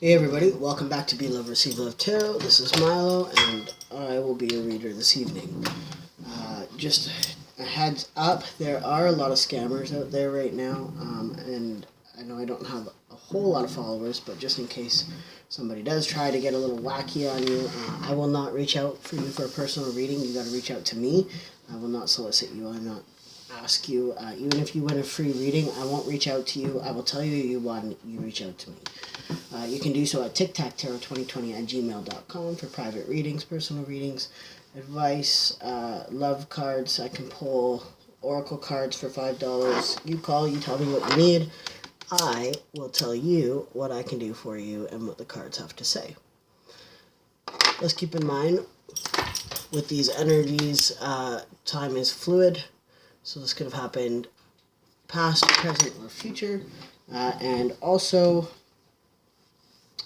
Hey everybody, welcome back to Be Love Receive Love Tarot. This is Milo and I will be your reader this evening. Just a heads up, there are a lot of scammers out there right now, and I know I don't have a whole lot of followers, but just in case somebody does try to get a little wacky on you, I will not reach out for you for a personal reading. You got to reach out to me. I will not solicit you. I'm not ask you, even if you win a free reading, I won't reach out to you. I will tell you you won, you reach out to me. You can do so at tictactarot2020@gmail.com for private readings, personal readings, advice, love cards. I can pull oracle cards for $5. You call, you tell me what you need. I will tell you what I can do for you and what the cards have to say. Let's keep in mind, with these energies, time is fluid. So this could have happened past, present, or future. And also,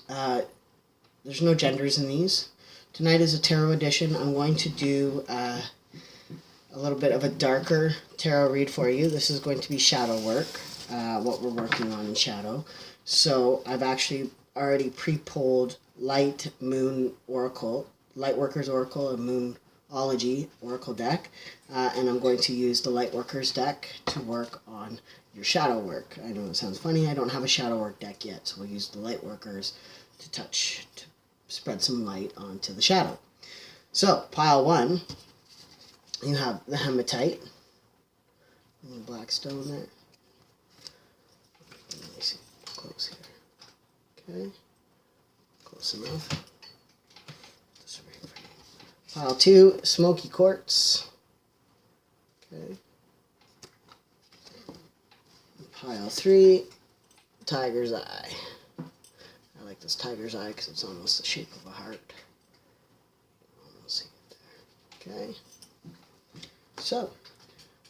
there's no genders in these. Tonight is a tarot edition. I'm going to do a little bit of a darker tarot read for you. This is going to be shadow work, what we're working on in shadow. So I've actually already pre-pulled Light, Moon, Oracle, Lightworkers Oracle, and Moonology Oracle deck. And I'm going to use the Lightworkers deck to work on your shadow work. I know it sounds funny, I don't have a shadow work deck yet, so we'll use the Lightworkers to spread some light onto the shadow. So, pile one, you have the hematite, and the black stone there. Let me see, close here. Okay, close enough. This right for you. Pile two, smoky quartz. Okay. Pile three, tiger's eye. I like this tiger's eye because it's almost the shape of a heart. Almost see it there. Okay. So,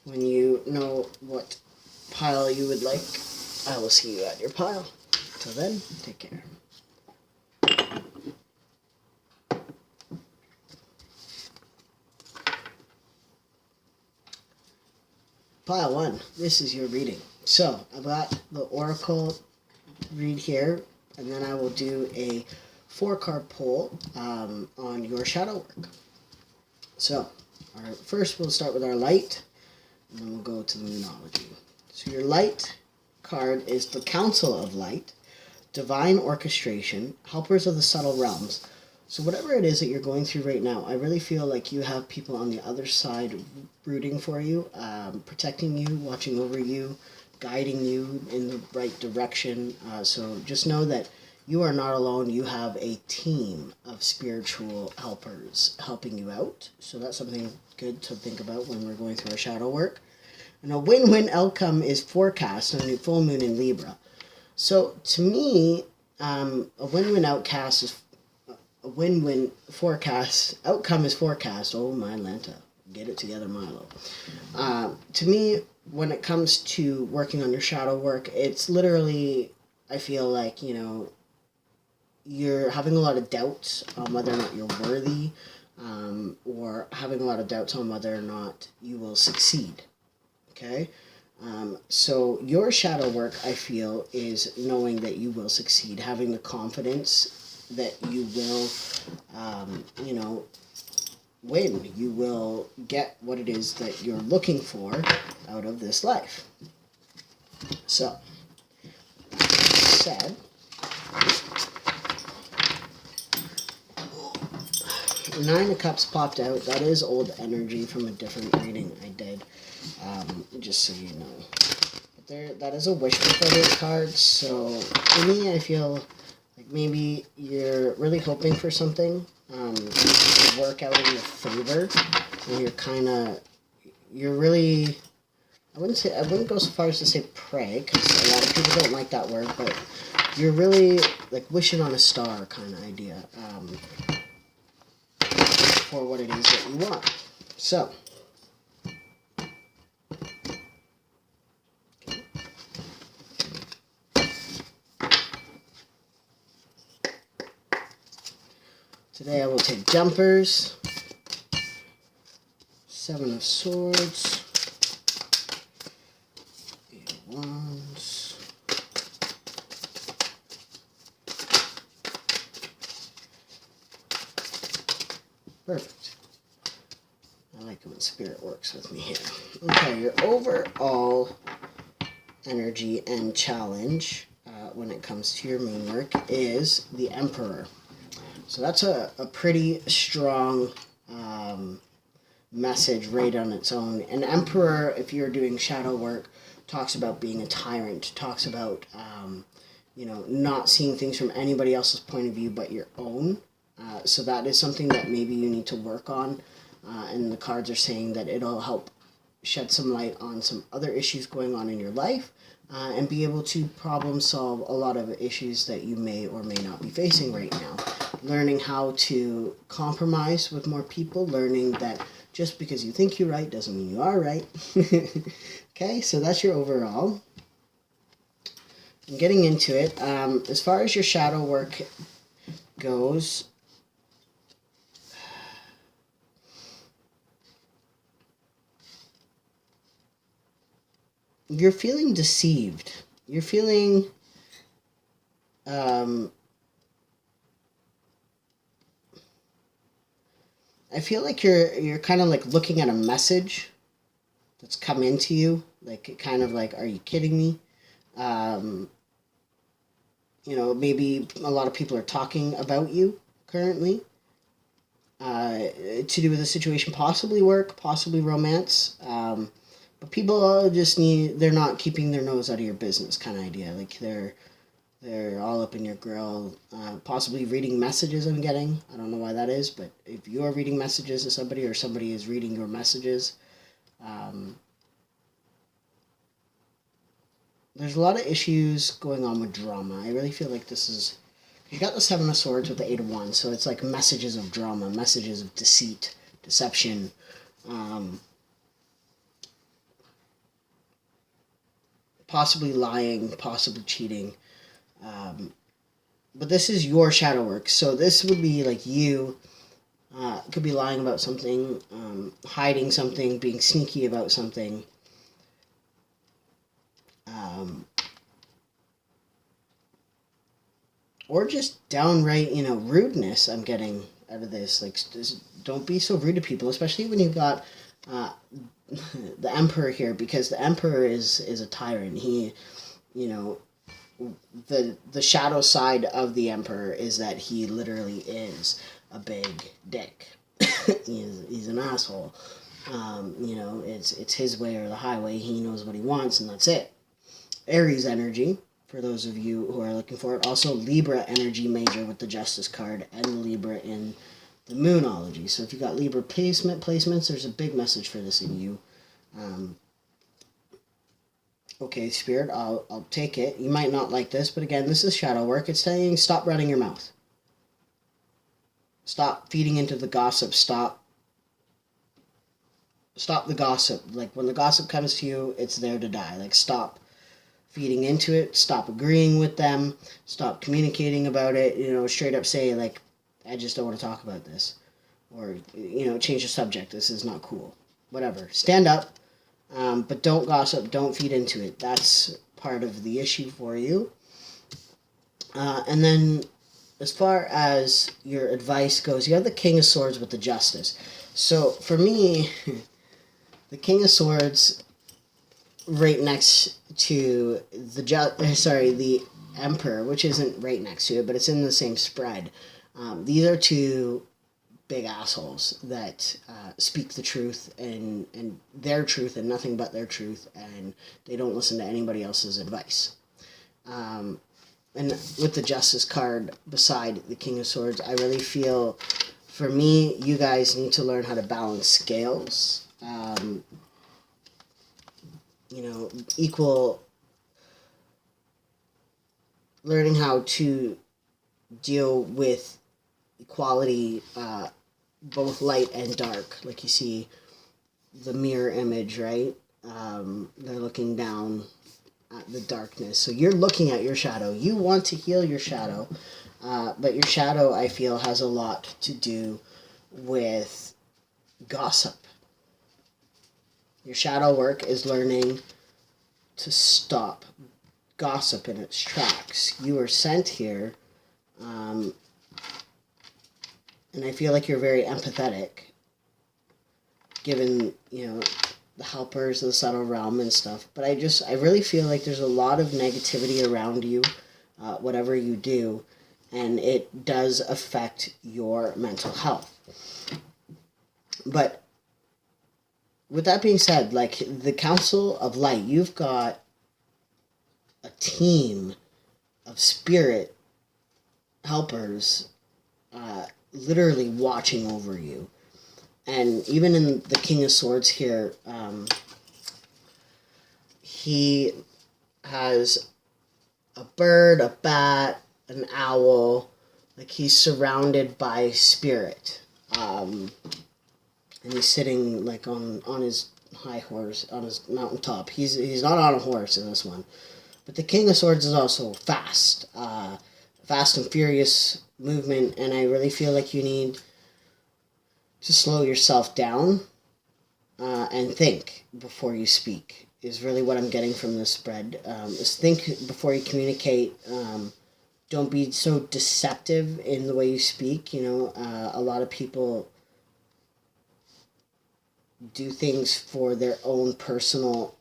when you know what pile you would like, I will see you at your pile. Till then, take care. Pile one, this is your reading. So, I've got the oracle read here, and then I will do a 4-card pull on your shadow work. So, first we'll start with our light, and then we'll go to the moonology. So your light card is the Council of Light, Divine Orchestration, Helpers of the Subtle Realms. So whatever it is that you're going through right now, I really feel like you have people on the other side rooting for you, protecting you, watching over you, guiding you in the right direction. So just know that you are not alone. You have a team of spiritual helpers helping you out. So that's something good to think about when we're going through our shadow work. And a win-win outcome is forecast on a new full moon in Libra. So to me, a win-win outcast is a win-win forecast. Outcome is forecast. Oh my Lanta, get it together, Milo. To me, when it comes to working on your shadow work, it's literally, I feel like, you're having a lot of doubts on whether or not you're worthy, or having a lot of doubts on whether or not you will succeed. Okay? So your shadow work, I feel, is knowing that you will succeed, having the confidence that you will, win. You will get what it is that you're looking for out of this life. So, said, Nine of Cups popped out. That is old energy from a different reading I did, just so you know. But that is a wish fulfillment card, so for me, I feel like maybe you're really hoping for something to work out in your favor, and you're really, I wouldn't go so far as to say pray, because a lot of people don't like that word, but you're really like wishing on a star kind of idea for what it is that you want. So, today I will take jumpers, 7 of Swords, 8 of Wands, Perfect. I like it when spirit works with me here. Okay, your overall energy and challenge when it comes to your moon work is the Emperor. So that's a pretty strong message right on its own. An Emperor, if you're doing shadow work, talks about being a tyrant, talks about not seeing things from anybody else's point of view but your own. So that is something that maybe you need to work on. And the cards are saying that it'll help shed some light on some other issues going on in your life and be able to problem solve a lot of issues that you may or may not be facing right now. Learning how to compromise with more people, learning that just because you think you're right doesn't mean you are right. Okay, so that's your overall. And getting into it, as far as your shadow work goes, you're feeling deceived. You're feeling I feel like you're kind of like looking at a message that's come into you, like kind of like, are you kidding me? Maybe a lot of people are talking about you currently to do with the situation, possibly work, possibly romance. But people they're not keeping their nose out of your business kind of idea. Like they're all up in your grill, possibly reading messages I'm getting. I don't know why that is, but if you're reading messages to somebody or somebody is reading your messages, there's a lot of issues going on with drama. I really feel like this is... You got the Seven of Swords with the Eight of Wands, so it's like messages of drama, messages of deceit, deception, possibly lying, possibly cheating. But this is your shadow work, so this would be like you could be lying about something, hiding something, being sneaky about something. Or just downright, rudeness I'm getting out of this. Like, just don't be so rude to people, especially when you've got the Emperor here, because the Emperor is a tyrant. He, the shadow side of the Emperor is that he literally is a big dick. he's an asshole. It's his way or the highway. He knows what he wants, and that's it. Aries energy, for those of you who are looking for it. Also Libra energy major with the Justice card, and Libra in the Moonology. So if you got Libra placements, there's a big message for this in you. Okay, Spirit, I'll take it. You might not like this, but again, this is shadow work. It's saying stop running your mouth. Stop feeding into the gossip. Stop the gossip. Like, when the gossip comes to you, it's there to die. Like, stop feeding into it. Stop agreeing with them. Stop communicating about it. Straight up say, like, I just don't want to talk about this. Or, change the subject. This is not cool. Whatever. Stand up. But don't gossip. Don't feed into it. That's part of the issue for you. And then, as far as your advice goes, you have the King of Swords with the Justice. So, for me, the King of Swords right next to the Emperor, which isn't right next to it, but it's in the same spread. These are two big assholes that speak the truth and their truth and nothing but their truth, and they don't listen to anybody else's advice. And with the Justice card beside the King of Swords, I really feel, for me, you guys need to learn how to balance scales. Learning how to deal with equality, both light and dark. Like, you see the mirror image, right? They're looking down at the darkness. So you're looking at your shadow. You want to heal your shadow, but your shadow, I feel, has a lot to do with gossip. Your shadow work is learning to stop gossip in its tracks. You are sent here, and And I feel like you're very empathetic, given, the helpers of the subtle realm and stuff. But I really feel like there's a lot of negativity around you, whatever you do, and it does affect your mental health. But with that being said, like the Council of Light, you've got a team of spirit helpers literally watching over you. And even in the King of Swords here, he has a bird, a bat, an owl. Like he's surrounded by spirit. And he's sitting like on his high horse, on his mountaintop. He's not on a horse in this one. But the King of Swords is also fast. Fast and furious movement. And I really feel like you need to slow yourself down and think before you speak is really what I'm getting from this spread. Is think before you communicate. Don't be so deceptive in the way you speak. A lot of people do things for their own personal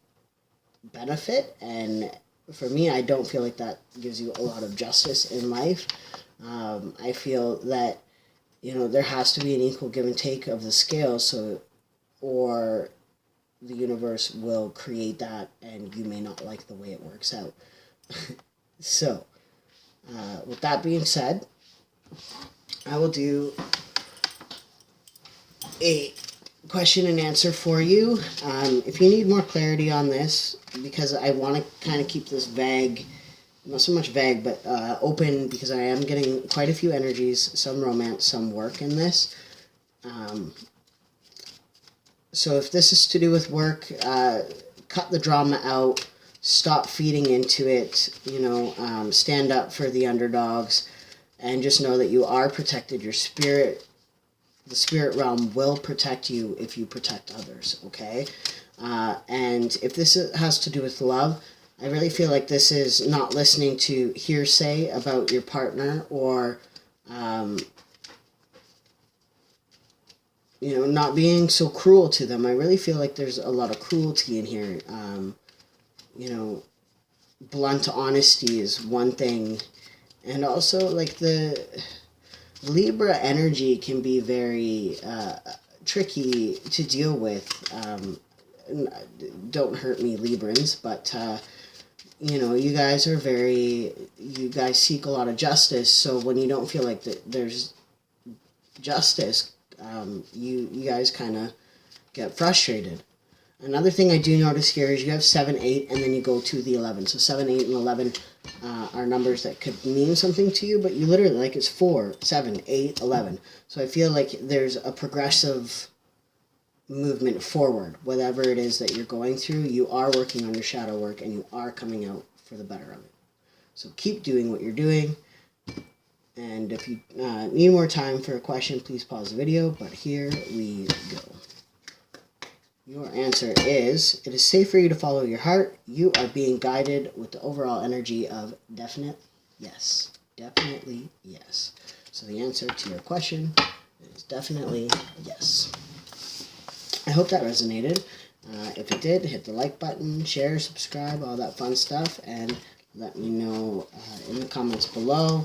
benefit, and for me, I don't feel like that gives you a lot of justice in life. I feel that there has to be an equal give and take of the scale, or the universe will create that and you may not like the way it works out. So, with that being said, I will do a question and answer for you. If you need more clarity on this, because I want to kind of keep this vague, not so much vague, but open, because I am getting quite a few energies, some romance, some work in this. So if this is to do with work, cut the drama out, stop feeding into it, stand up for the underdogs, and just know that you are protected. Your spirit, the spirit realm will protect you if you protect others, okay? And if this has to do with love, I really feel like this is not listening to hearsay about your partner or, not being so cruel to them. I really feel like there's a lot of cruelty in here. Blunt honesty is one thing. And also, like, the Libra energy can be very tricky to deal with. Don't hurt me, Librans, but you guys seek a lot of justice. So when you don't feel like there's justice, you guys kind of get frustrated. Another thing I do notice here is you have 7, 8, and then you go to the 11. So 7, 8, and 11 are numbers that could mean something to you, but you literally, like, it's 4, 7, 8, 11. So I feel like there's a progressive movement forward. Whatever it is that you're going through, you are working on your shadow work, and you are coming out for the better of it. So keep doing what you're doing. And if you need more time for a question, please pause the video. But here we go. Your answer is, it is safe for you to follow your heart. You are being guided with the overall energy of definite yes. Definitely yes. So the answer to your question is definitely yes. I hope that resonated. If it did, hit the like button, share, subscribe, all that fun stuff, and let me know in the comments below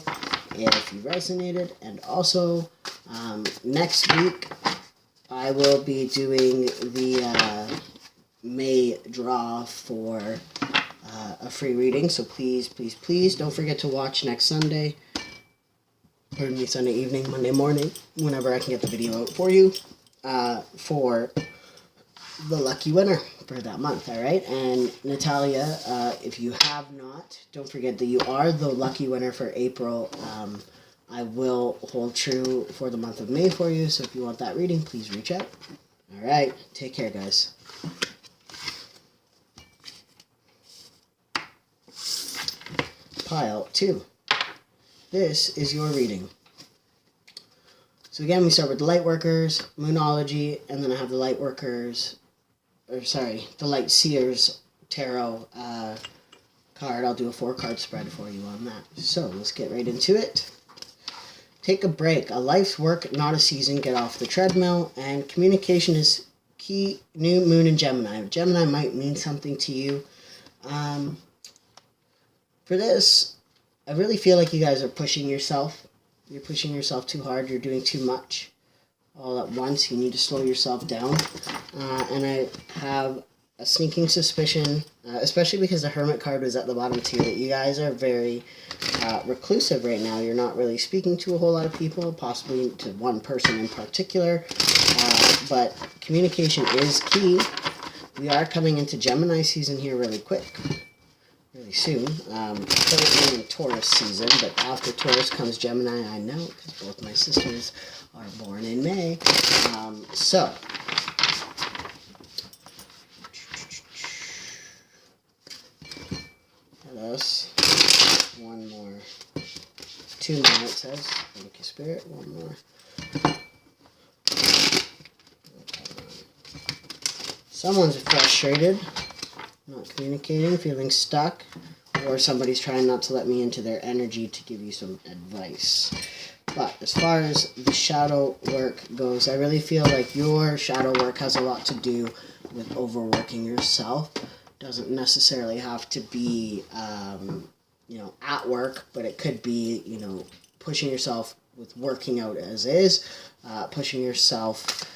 if you resonated. And also, next week, I will be doing the May draw for a free reading. So please, please, please don't forget to watch next Sunday. Pardon me, Sunday evening, Monday morning, whenever I can get the video out for you, for the lucky winner for that month, all right? And Natalia, if you have not, don't forget that you are the lucky winner for April. I will hold true for the month of May for you, so if you want that reading, please reach out. All right, take care, guys. Pile 2. This is your reading. So again, we start with the light workers, moonology, and then I have the light workers, the light seers tarot card. I'll do a 4-card spread for you on that. So let's get right into it. Take a break. A life's work, not a season. Get off the treadmill. And communication is key. New moon in Gemini. Gemini might mean something to you. For this, I really feel like you guys are pushing yourself. You're pushing yourself too hard. You're doing too much all at once. You need to slow yourself down. And I have a sneaking suspicion, especially because the Hermit card was at the bottom too, that you guys are very reclusive right now. You're not really speaking to a whole lot of people, possibly to one person in particular. But communication is key. We are coming into Gemini season here really quick. Really soon. Currently in Taurus season, but after Taurus comes Gemini, I know, because both my sisters are born in May. So, let us, one more, 2 more it says, thank you Spirit, one more. Someone's frustrated, not communicating, feeling stuck, or somebody's trying not to let me into their energy to give you some advice. But as far as the shadow work goes, I really feel like your shadow work has a lot to do with overworking yourself. Doesn't necessarily have to be, at work, but it could be, pushing yourself with working out as is, pushing yourself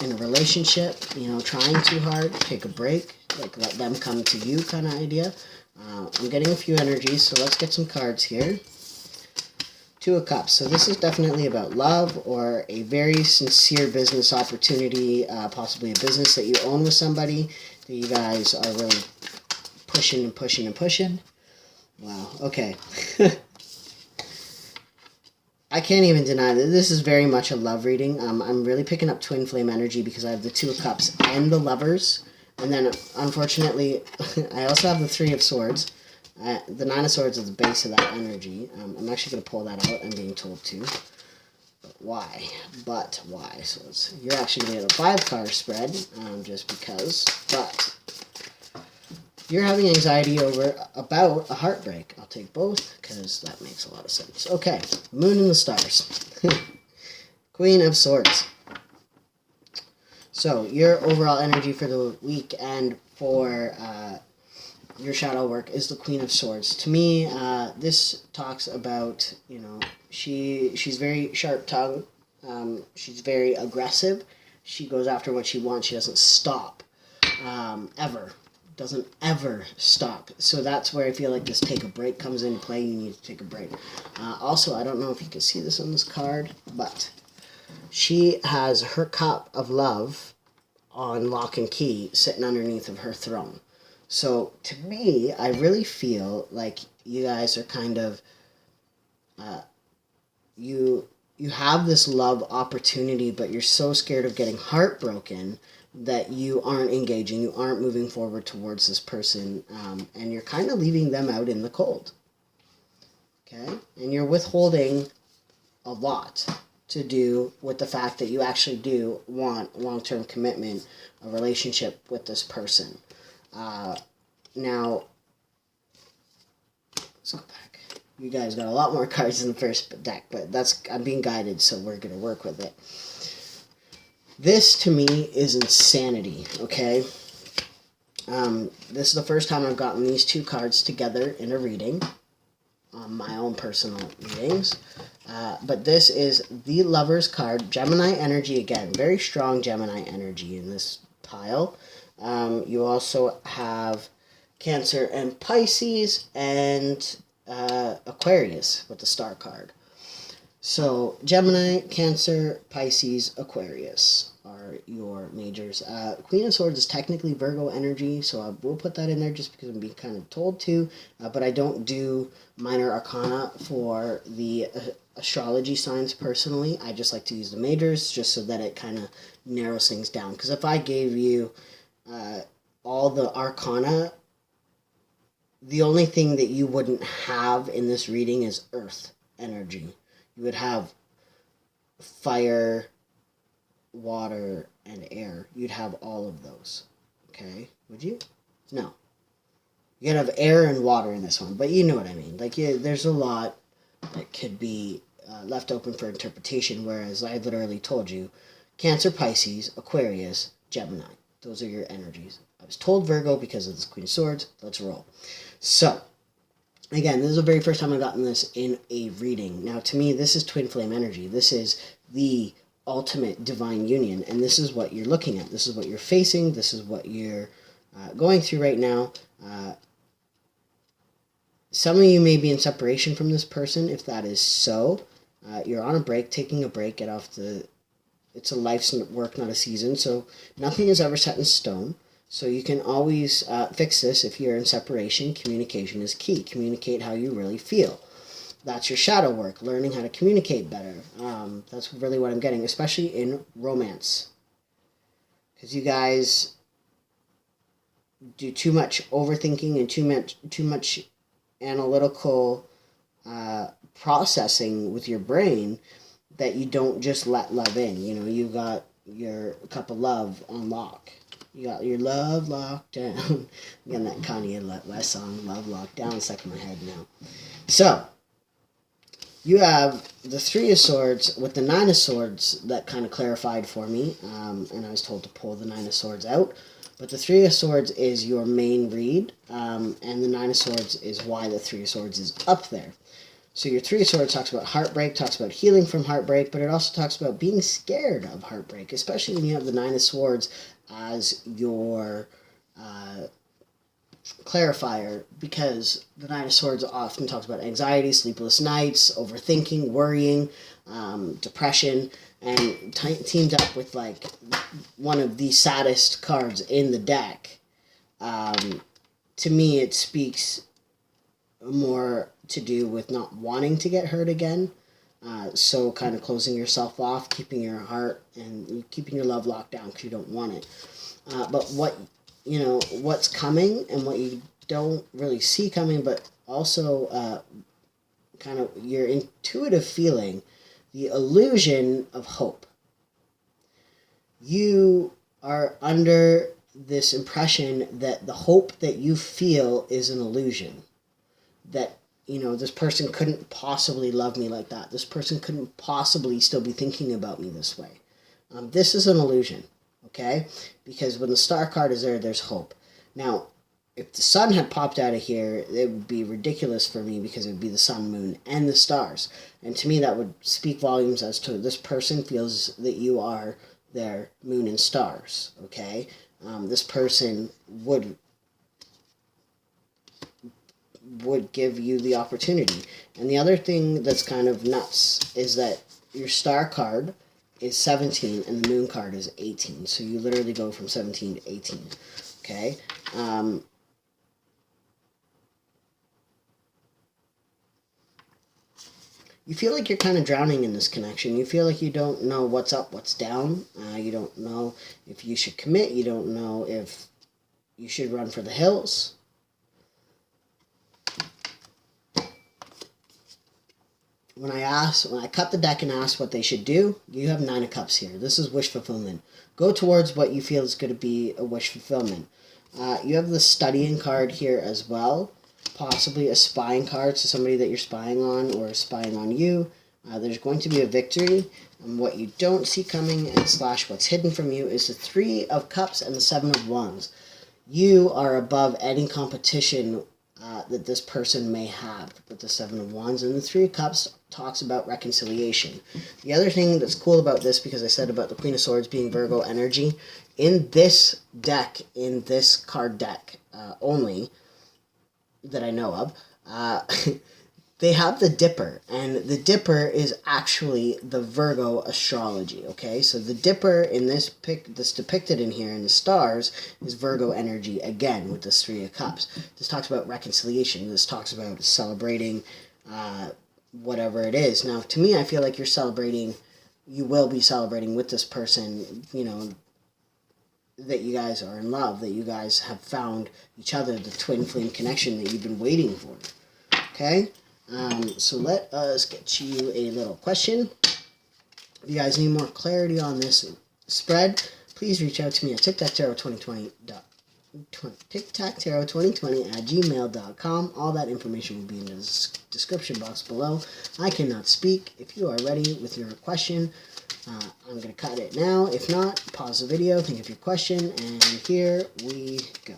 in a relationship, trying too hard, take a break, like let them come to you kind of idea. I'm getting a few energies, so let's get some cards here. 2 of Cups. So this is definitely about love or a very sincere business opportunity, possibly a business that you own with somebody that you guys are really pushing and pushing and pushing. Wow, okay. I can't even deny that this is very much a love reading. I'm really picking up twin flame energy because I have the 2 of Cups and the Lovers. And then, unfortunately, I also have the 3 of Swords. The 9 of Swords is the base of that energy. I'm actually going to pull that out, I'm being told to. But why? So you're actually going to get a 5-card spread, just because. But you're having anxiety about a heartbreak. I'll take both, because that makes a lot of sense. Okay, Moon and the Stars. Queen of Swords. So, your overall energy for the week and for your shadow work is the Queen of Swords. To me, this talks about, she's very sharp-tongued. She's very aggressive. She goes after what she wants. She doesn't stop, ever. Doesn't ever stop. So that's where I feel like this take a break comes into play. You need to take a break. Also, I don't know if you can see this on this card, but she has her cup of love on lock and key sitting underneath of her throne. So to me, I really feel like you guys are kind of, you have this love opportunity, but you're so scared of getting heartbroken that you aren't engaging, you aren't moving forward towards this person, and you're kind of leaving them out in the cold. Okay? And you're withholding a lot to do with the fact that you actually do want long-term commitment, a relationship with this person. Now, let's go back. You guys got a lot more cards in the first deck, but I'm being guided, so we're going to work with it. This, to me, is insanity, okay? This is the first time I've gotten these 2 cards together in a reading, my own personal readings. But this is the Lover's card, Gemini energy again. Very strong Gemini energy in this pile. You also have Cancer and Pisces and Aquarius with the Star card. So, Gemini, Cancer, Pisces, Aquarius are your majors. Queen of Swords is technically Virgo energy, so I will put that in there just because I'm being kind of told to. But I don't do minor arcana for the astrology signs personally. I just like to use the majors just so that it kind of narrows things down. Because if I gave you all the arcana, the only thing that you wouldn't have in this reading is Earth energy. You would have fire, water, and air. You'd have all of those. Okay? Would you? No. You could have air and water in this one, but you know what I mean. Like, there's a lot that could be left open for interpretation, whereas I literally told you Cancer, Pisces, Aquarius, Gemini. Those are your energies. I was told Virgo because of this Queen of Swords. Let's roll. So, again, this is the very first time I've gotten this in a reading. Now, to me, this is twin flame energy. This is the ultimate divine union, and this is what you're looking at. This is what you're facing. This is what you're going through right now. Some of you may be in separation from this person. If that is so, you're on a break, taking a break, get off the... It's a life's work, not a season, so nothing is ever set in stone. So you can always fix this if you're in separation. Communication is key. Communicate how you really feel. That's your shadow work, learning how to communicate better. That's really what I'm getting, especially in romance. Because you guys do too much overthinking and too much analytical processing with your brain that you don't just let love in. You know, you got your cup of love on lock. You got your love locked down. Again, that Kanye West song, Love Locked Down, stuck in my head now. So, you have the Three of Swords with the Nine of Swords that kind of clarified for me. And I was told to pull the Nine of Swords out. But the Three of Swords is your main read. And the Nine of Swords is why the Three of Swords is up there. So your Three of Swords talks about heartbreak, talks about healing from heartbreak, but it also talks about being scared of heartbreak, especially when you have the Nine of Swords as your clarifier, because the Nine of Swords often talks about anxiety, sleepless nights, overthinking, worrying, depression, and teamed up with like one of the saddest cards in the deck. To me, it speaks more to do with not wanting to get hurt again. So kind of closing yourself off, keeping your heart and keeping your love locked down because you don't want it. But what's coming and what you don't really see coming, but also kind of your intuitive feeling, the illusion of hope. You are under this impression that the hope that you feel is an illusion. That, this person couldn't possibly love me like that. This person couldn't possibly still be thinking about me this way. This is an illusion, okay? Because when the star card is there, there's hope. Now, if the sun had popped out of here, it would be ridiculous for me because it would be the sun, moon, and the stars. And to me, that would speak volumes as to this person feels that you are their moon and stars, okay? This person would give you the opportunity. And the other thing that's kind of nuts is that your star card is 17 and the moon card is 18. So you literally go from 17 to 18. Okay? You feel like you're kind of drowning in this connection. You feel like you don't know what's up, what's down. You don't know if you should commit. You don't know if you should run for the hills. When I cut the deck and asked what they should do, you have Nine of Cups here. This is wish fulfillment. Go towards what you feel is going to be a wish fulfillment. You have the studying card here as well. Possibly a spying card, so somebody that you're spying on or spying on you. There's going to be a victory. And what you don't see coming and / what's hidden from you is the Three of Cups and the Seven of Wands. You are above any competition that this person may have with the Seven of Wands. And the Three of Cups talks about reconciliation. The other thing that's cool about this, because I said about the Queen of Swords being Virgo energy, in this deck, in this card deck only, that I know of, they have the Dipper, and the Dipper is actually the Virgo astrology, okay? So the Dipper in this that's depicted in here in the stars is Virgo energy again with this Three of Cups. This talks about reconciliation. This talks about celebrating whatever it is. Now, to me, I feel like you will be celebrating with this person, that you guys are in love, that you guys have found each other, the twin flame connection that you've been waiting for, okay? So let us get you a little question. If you guys need more clarity on this spread, please reach out to me at TikTokTarot2020. tictactarot2020@gmail.com. All that information will be in the description box below. I cannot speak. If you are ready with your question, I'm going to cut it now. If not, pause the video, think of your question, and here we go.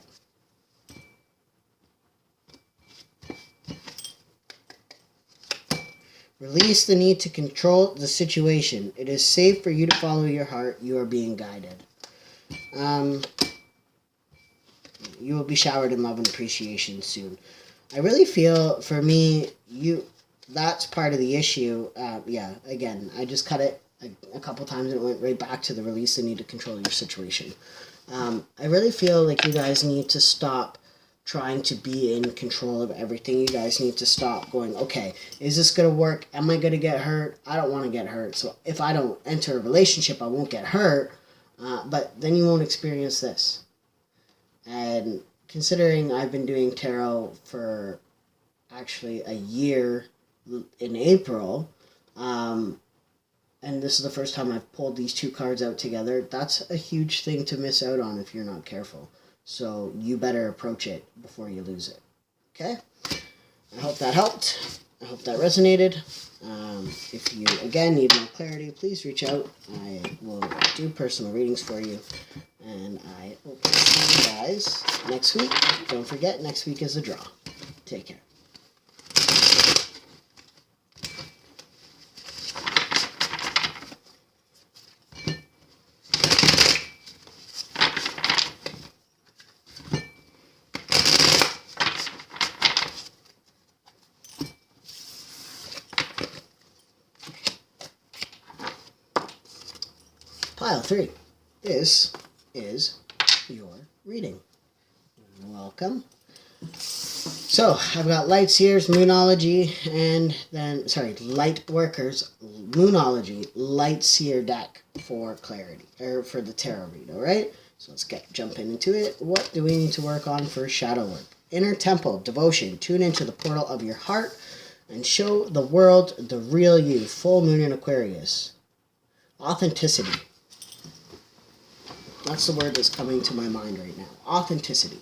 Release the need to control the situation. It is safe for you to follow your heart. You are being guided. You will be showered in love and appreciation soon. I really feel, for me, that's part of the issue. Yeah, again, I just cut it a couple times and it went right back to the release the need to control your situation. I really feel like you guys need to stop trying to be in control of everything. You guys need to stop going, okay, is this going to work? Am I going to get hurt? I don't want to get hurt. So if I don't enter a relationship, I won't get hurt. But then you won't experience this. And considering I've been doing tarot for actually a year in April, and this is the first time I've pulled these two cards out together, that's a huge thing to miss out on if you're not careful. So you better approach it before you lose it. Okay? I hope that helped. I hope that resonated. If you, again, need more clarity, please reach out. I will do personal readings for you. And I hope to see you guys next week. Don't forget, next week is a draw. Take care. Pile 3. This is your reading. Welcome. So, I've got Light Seers, Moonology, and then, Light Workers, Moonology, Light Seer deck for clarity, or for the tarot read, alright? So let's jump into it. What do we need to work on for shadow work? Inner Temple, Devotion, tune into the portal of your heart and show the world the real you, full moon in Aquarius. Authenticity. That's the word that's coming to my mind right now. Authenticity.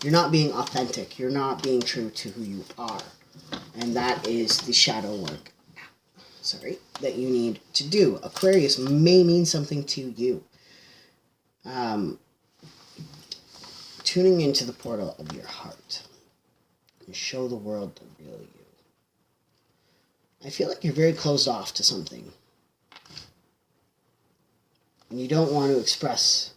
You're not being authentic. You're not being true to who you are. And that is the shadow work, that you need to do. Aquarius may mean something to you. Tuning into the portal of your heart and show the world the real you. I feel like you're very closed off to something. And you don't want to express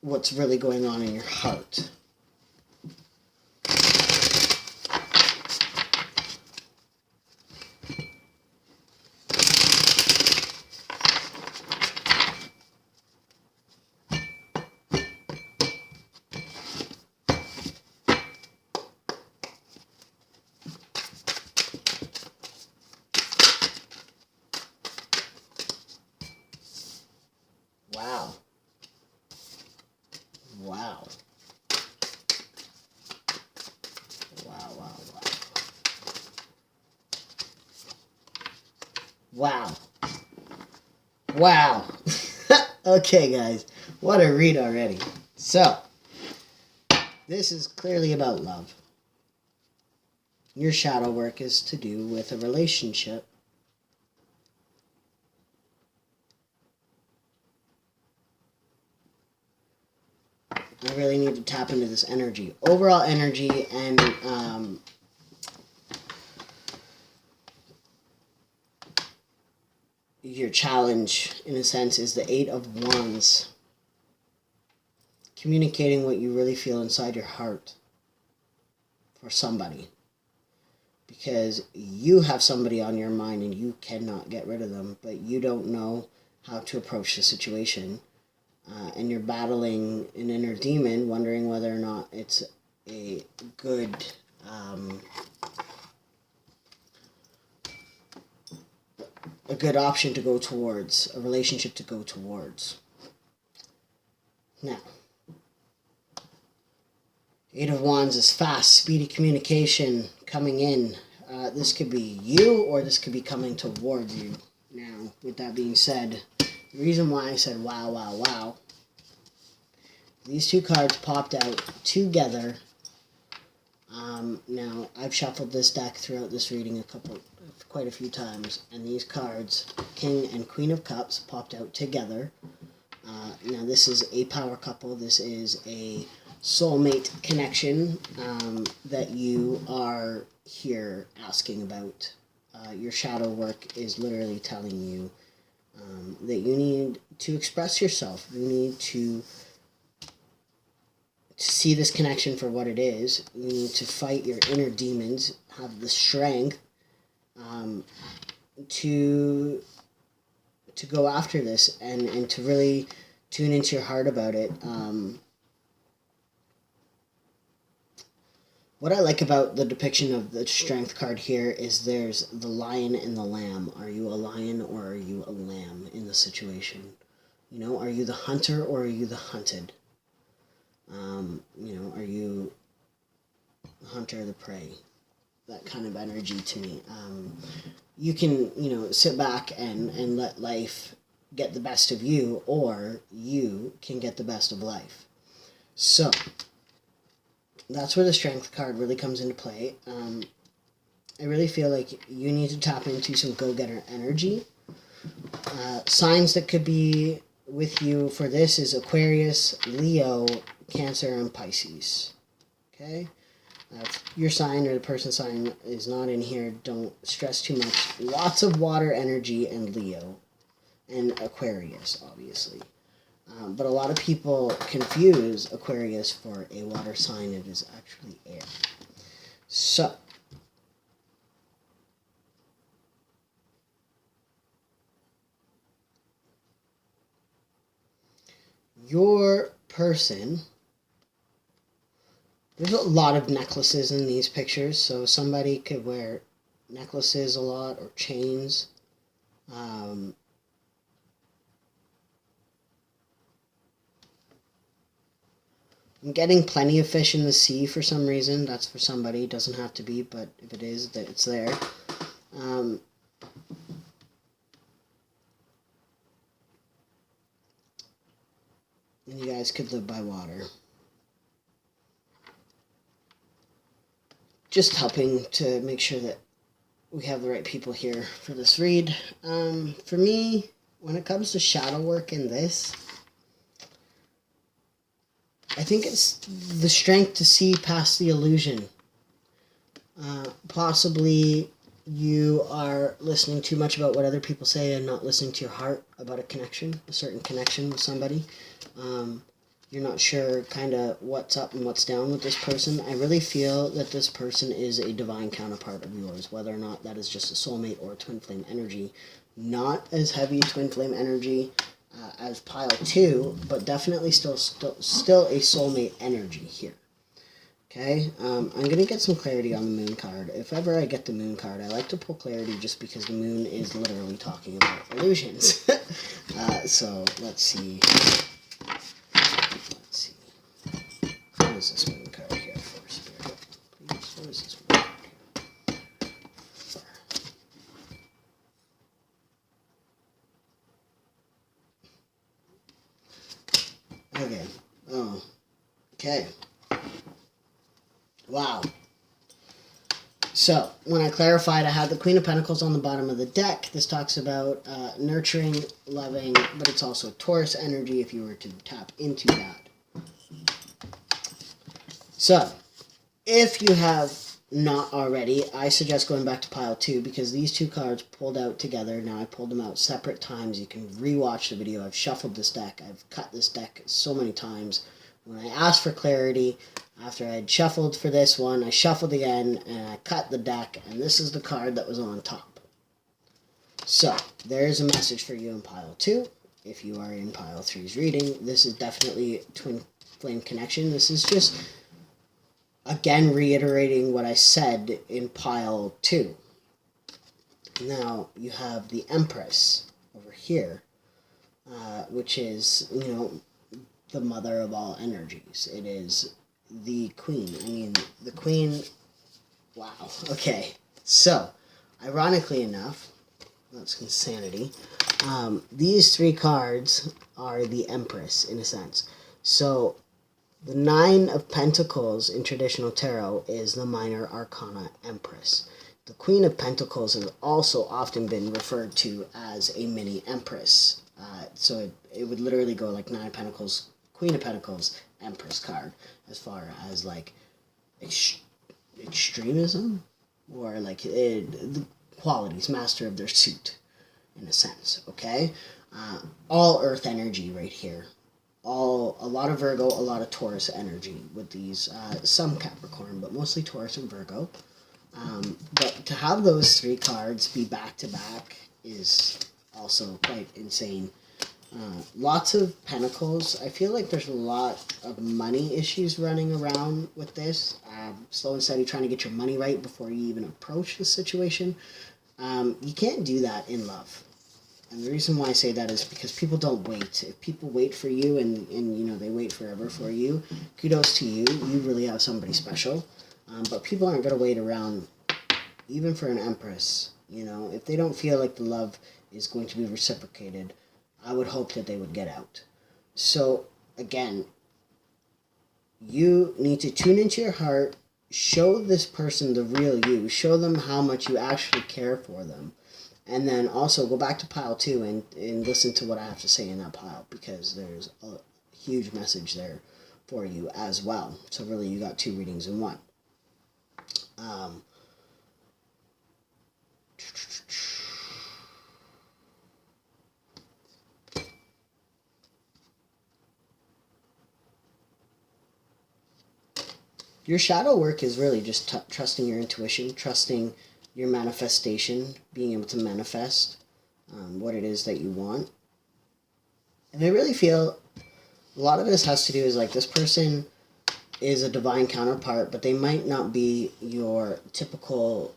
what's really going on in your heart. Wow. Wow. Wow, wow, wow. Wow. Wow. Okay, guys. What a read already. So, this is clearly about love. Your shadow work is to do with a relationship. I really need to tap into this energy. Overall energy and your challenge, in a sense, is the 8 of Wands. Communicating what you really feel inside your heart for somebody. Because you have somebody on your mind and you cannot get rid of them, but you don't know how to approach the situation. And you're battling an inner demon, wondering whether or not it's a good option to go towards, a relationship to go towards. Now, 8 of Wands is fast, speedy communication coming in. This could be you, or this could be coming towards you. Now, with that being said, the reason why I said wow, wow, wow These two cards popped out together. Now, I've shuffled this deck throughout this reading quite a few times, and these cards, King and Queen of Cups, popped out together. Now, this is a power couple. This is a soulmate connection that you are here asking about. Your shadow work is literally telling you that you need to express yourself. You need to see this connection for what it is. You need to fight your inner demons, have the strength to go after this and to really tune into your heart about it. What I like about the depiction of the strength card here is there's the lion and the lamb. Are you a lion or are you a lamb in the situation? You know, are you the hunter or are you the hunted? You know, are you the hunter or the prey? That kind of energy to me. You can, you know, sit back and let life get the best of you, or you can get the best of life. So, that's where the strength card really comes into play. I really feel like you need to tap into some go-getter energy. Signs that could be with you for this is Aquarius, Leo, Cancer, and Pisces. Okay? If your sign or the person's sign is not in here, don't stress too much. Lots of water energy and Leo. And Aquarius, obviously. But a lot of people confuse Aquarius for a water sign. It is actually air. So, your person, there's a lot of necklaces in these pictures, so somebody could wear necklaces a lot or chains. I'm getting plenty of fish in the sea for some reason. That's for somebody. It doesn't have to be, but if it is, that it's there. And you guys could live by water. Just helping to make sure that we have the right people here for this read. For me, when it comes to shadow work in this, I think it's the strength to see past the illusion. Possibly you are listening too much about what other people say and not listening to your heart about a connection, a certain connection with somebody. You're not sure kind of what's up and what's down with this person. I really feel that this person is a divine counterpart of yours, whether or not that is just a soulmate or a twin flame energy. Not as heavy twin flame energy as pile 2, but definitely still a soulmate energy here. Okay, I'm going to get some clarity on the moon card. If ever I get the moon card, I like to pull clarity just because the moon is literally talking about illusions. So, let's see. What is this moon card here for, Spirit? Please, what is this moon card here? Okay. Oh. Okay. Wow. So, when I clarified, I had the Queen of Pentacles on the bottom of the deck. This talks about nurturing, loving, but it's also Taurus energy if you were to tap into that. So, if you have not already, I suggest going back to pile 2 because these two cards pulled out together. Now, I pulled them out separate times. You can rewatch the video. I've shuffled this deck. I've cut this deck so many times. When I asked for clarity, after I had shuffled for this one, I shuffled again, and I cut the deck, and this is the card that was on top. So, there's a message for you in pile 2. If you are in pile 3's reading, this is definitely twin flame connection. This is just, again, reiterating what I said in pile 2. Now, you have the Empress over here, which is, you know, the mother of all energies. It is the queen. I mean, the queen... Wow. Okay. So, ironically enough, that's insanity. These 3 cards are the Empress, in a sense. So, The Nine of Pentacles in traditional tarot is the minor arcana Empress. The Queen of Pentacles has also often been referred to as a mini Empress. So it would literally go like Nine of Pentacles, Queen of Pentacles, Empress card, as far as like extremism, or like the qualities, master of their suit, in a sense, okay? All earth energy right here. A lot of Virgo, a lot of Taurus energy with these, some Capricorn, but mostly Taurus and Virgo. But to have those three cards be back to back is also quite insane. Lots of pentacles. I feel like there's a lot of money issues running around with this. Slow and steady, trying to get your money right before you even approach the situation. You can't do that in love. And the reason why I say that is because people don't wait. If people wait for you and you know, they wait forever for you, kudos to you. You really have somebody special. But people aren't going to wait around, even for an Empress. You know, if they don't feel like the love is going to be reciprocated, I would hope that they would get out. So, again, you need to tune into your heart, show this person the real you, show them how much you actually care for them. And then also go back to pile 2 and listen to what I have to say in that pile, because there's a huge message there for you as well. So really, you got 2 readings in one. Your shadow work is really just trusting your intuition, trusting your manifestation, being able to manifest what it is that you want. And I really feel a lot of this has to do is like this person is a divine counterpart, but they might not be your typical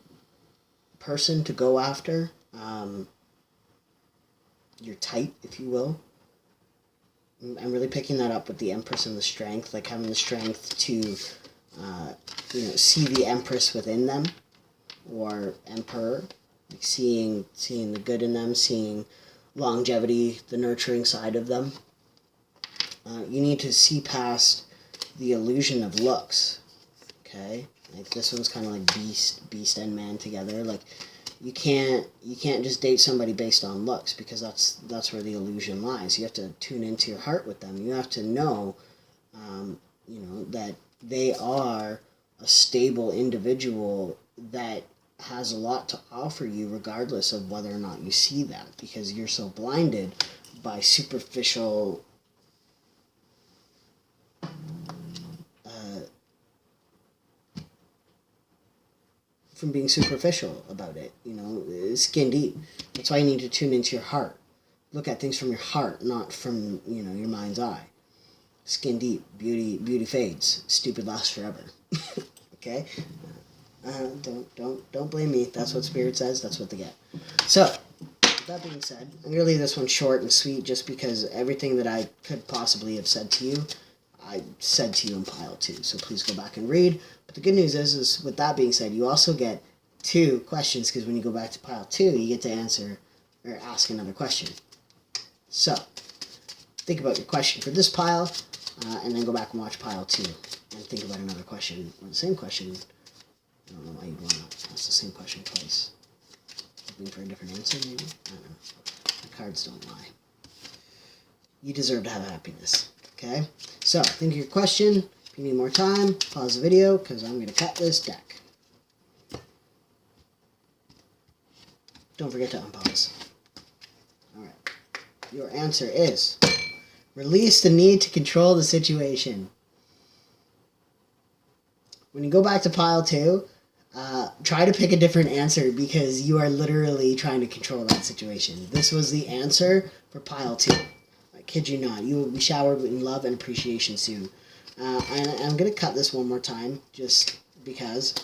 person to go after, your type, if you will. I'm really picking that up with the Empress and the strength, like having the strength to, you know, see the Empress within them, or Emperor, like seeing the good in them, seeing longevity, the nurturing side of them. You need to see past the illusion of looks, okay? Like this one's kind of like beast and man together. Like you can't just date somebody based on looks, because that's where the illusion lies. You have to tune into your heart with them. You have to know, you know, that they are a stable individual that has a lot to offer you, regardless of whether or not you see that, because you're so blinded by superficial from being superficial about it, you know, skin deep. That's why you need to tune into your heart. Look at things from your heart, not from, you know, your mind's eye. Skin deep, beauty fades, stupid lasts forever. Okay? Don't blame me. That's what Spirit says. That's what they get. So, with that being said, I'm going to leave this one short and sweet, just because everything that I could possibly have said to you, I said to you in pile 2. So please go back and read. But the good news is with that being said, you also get 2 questions, because when you go back to pile 2, you get to answer or ask another question. So, think about your question for this pile, and then go back and watch pile 2 and think about another question, or the same question. I don't know why you'd want to ask the same question twice. Looking for a different answer, maybe? I don't know. The cards don't lie. You deserve to have happiness, okay? So, think of your question. If you need more time, pause the video, because I'm going to cut this deck. Don't forget to unpause. Alright. Your answer is, release the need to control the situation. When you go back to pile 2, try to pick a different answer, because you are literally trying to control that situation. This was the answer for pile 2. I kid you not. You will be showered in love and appreciation soon. And I'm going to cut this one more time, just because.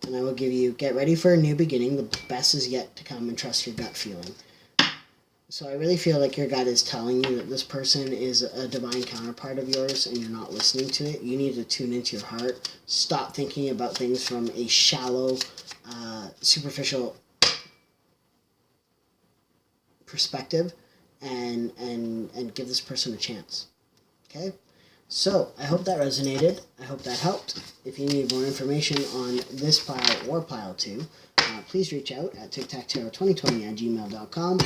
And I will give you, get ready for a new beginning. The best is yet to come, and trust your gut feeling. So I really feel like your gut is telling you that this person is a divine counterpart of yours, and you're not listening to it. You need to tune into your heart. Stop thinking about things from a shallow, superficial perspective, and give this person a chance. Okay? So, I hope that resonated. I hope that helped. If you need more information on this pile or pile 2, please reach out at tictactarot2020@gmail.com.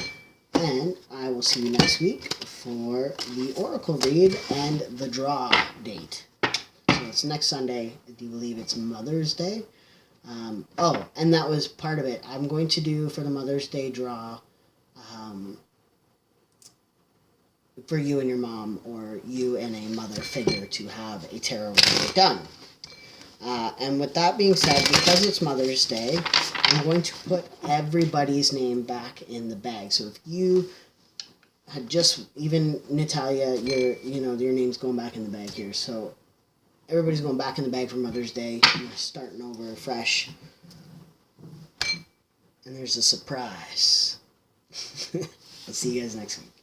And I will see you next week for the Oracle read and the draw date. So it's next Sunday. I do believe it's Mother's Day. And that was part of it. I'm going to do for the Mother's Day draw for you and your mom, or you and a mother figure, to have a tarot reading done. And with that being said, because it's Mother's Day, I'm going to put everybody's name back in the bag. So if you had just, even Natalia, your name's going back in the bag here. So everybody's going back in the bag for Mother's Day. You're starting over fresh. And there's a surprise. I'll see you guys next week.